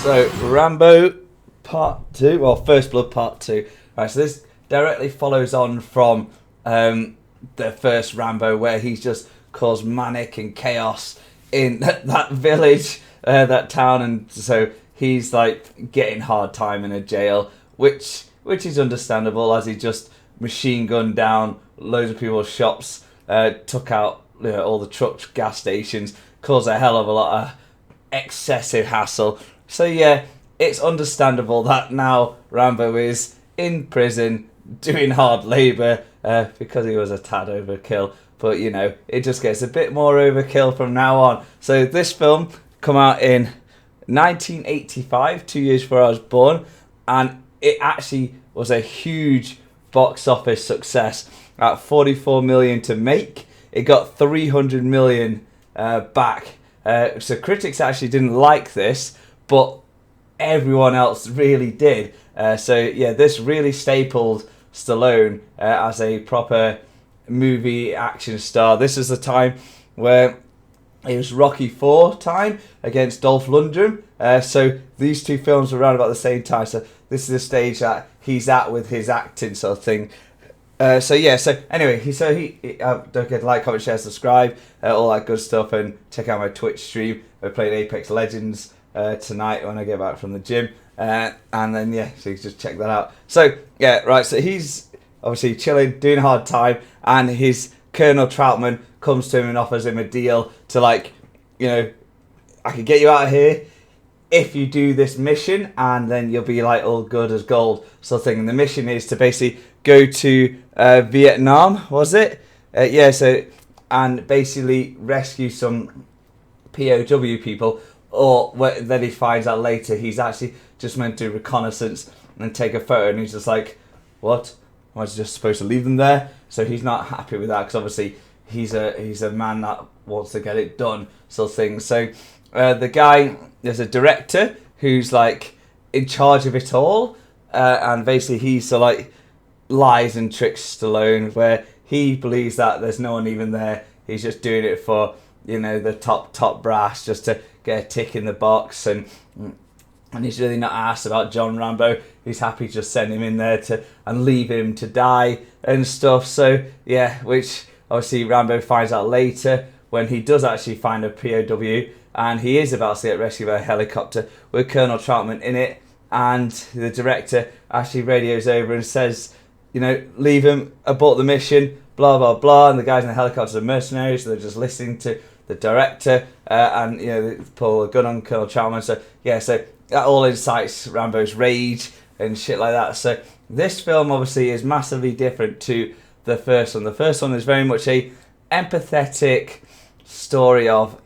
So, Rambo Part 2, well, First Blood Part 2. Right, so this directly follows on from the first Rambo, where he's just caused manic and chaos in that village, that town, and so he's like getting hard time in a jail, which is understandable, as he just machine gunned down loads of people's shops, took out all the truck gas stations, caused a hell of a lot of excessive hassle. So yeah, it's understandable that now Rambo is in prison doing hard labour because he was a tad overkill. But it just gets a bit more overkill from now on. So this film come out in 1985, 2 years before I was born, and it actually was a huge box office success. At 44 million to make, it got 300 million back. So critics actually didn't like this, but everyone else really did. So yeah, this really stapled Stallone as a proper movie action star. This is the time where it was Rocky 4 time against Dolph Lundgren. So these two films were around about the same time. So this is the stage that he's at with his acting sort of thing. So anyway, don't forget to like, comment, share, subscribe, all that good stuff, and check out my Twitch stream. We're playing Apex Legends tonight when I get back from the gym, and then so you can just check that out. So so he's obviously chilling, doing a hard time, and his Colonel Troutman comes to him and offers him a deal to I can get you out of here if you do this mission, and then you'll be like all good as gold sort of thing. And the mission is to basically go to Vietnam, was it? And basically rescue some POW people, or then he finds out later he's actually just meant to do reconnaissance and take a photo, and he's just like, what? I was just supposed to leave them there? So he's not happy with that, because obviously he's a man that wants to get it done sort of thing. So the guy, there's a director who's like in charge of it all, and basically he's lies and tricks Stallone, where he believes that there's no one even there. He's just doing it for the top brass, just to get a tick in the box, and he's really not asked about John Rambo. He's happy to just send him in there and leave him to die and stuff. So yeah, which obviously Rambo finds out later when he does actually find a POW, and he is about to get rescued by a helicopter with Colonel Troutman in it, and the director actually radios over and says, leave him, abort the mission, blah, blah, blah. And the guys in the helicopter are mercenaries, so they're just listening to the director, and, they pull a gun on Colonel Troutman. So that all incites Rambos rage and shit like that. So this film obviously is massively different to the first one. The first one is very much a empathetic story of,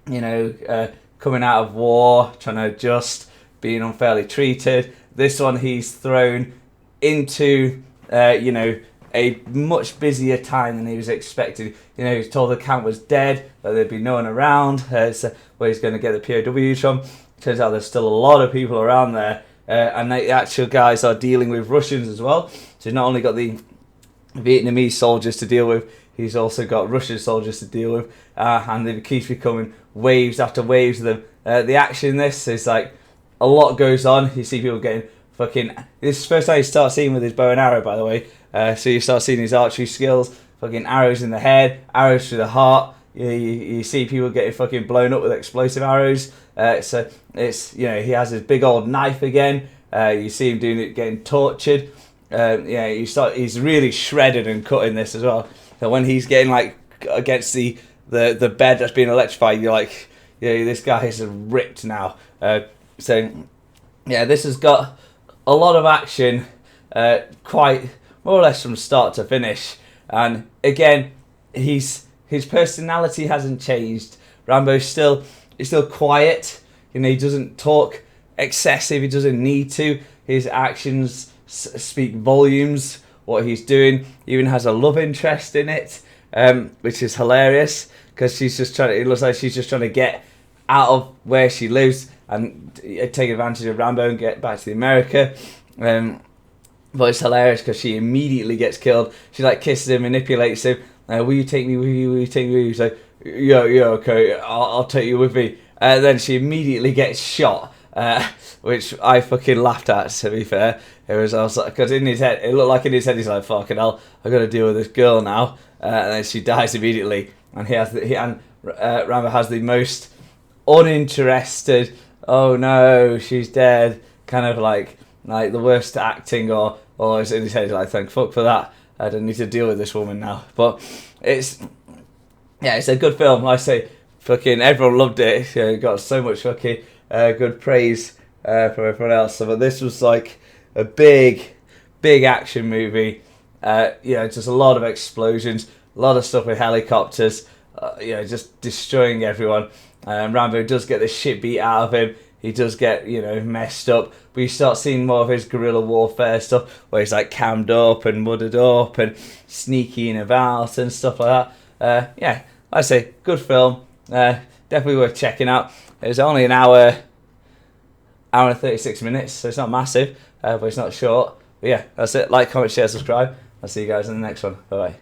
coming out of war, trying to adjust, being unfairly treated. This one, he's thrown into, a much busier time than he was expected. He was told the camp was dead, that there'd be no one around, so where he's going to get the POWs from. Turns out there's still a lot of people around there, and the actual guys are dealing with Russians as well. So he's not only got the Vietnamese soldiers to deal with, he's also got Russian soldiers to deal with, and it keeps becoming waves after waves of them. The action in this is a lot goes on. You see people getting fucking... This is the first time you start seeing with his bow and arrow, by the way. So you start seeing his archery skills, fucking arrows in the head, arrows through the heart. You see people getting fucking blown up with explosive arrows. So it's, he has his big old knife again. You see him doing it, getting tortured. He's really shredded and cut in this as well. So when he's getting against the bed that's being electrified, you're like, this guy is ripped now. This has got a lot of action, quite more or less from start to finish. And again, his personality hasn't changed. Rambo's still quiet. He doesn't talk excessive. He doesn't need to. His actions speak volumes. What he's doing. He even has a love interest in it, which is hilarious, because it looks like she's just trying to get out of where she lives and take advantage of Rambo and get back to America. But it's hilarious because she immediately gets killed. She kisses him, manipulates him. Will you take me with you? Will you take me with you? He's like, yeah, okay, I'll take you with me. Then she immediately gets shot which I fucking laughed at. To be fair, I was like, because in his head, it looked like in his head he's like, fucking hell, I got to deal with this girl now, and then she dies immediately, and Rambo has the most uninterested, oh no, she's dead, kind of like the worst acting, or it's in his head like, thank fuck for that, I don't need to deal with this woman now. But it's a good film. Like I say, fucking everyone loved it. It got so much fucking good praise from everyone else. So, but this was like a big action movie. Just a lot of explosions, a lot of stuff with helicopters. Just destroying everyone. Rambo does get the shit beat out of him. He does get, messed up. But you start seeing more of his guerrilla warfare stuff, where he's like cammed up and mudded up and sneaking about and stuff like that. Like I say, good film. Definitely worth checking out. It was only an hour and 36 minutes, so it's not massive, but it's not short. But yeah, that's it. Like, comment, share, subscribe. I'll see you guys in the next one. Bye bye.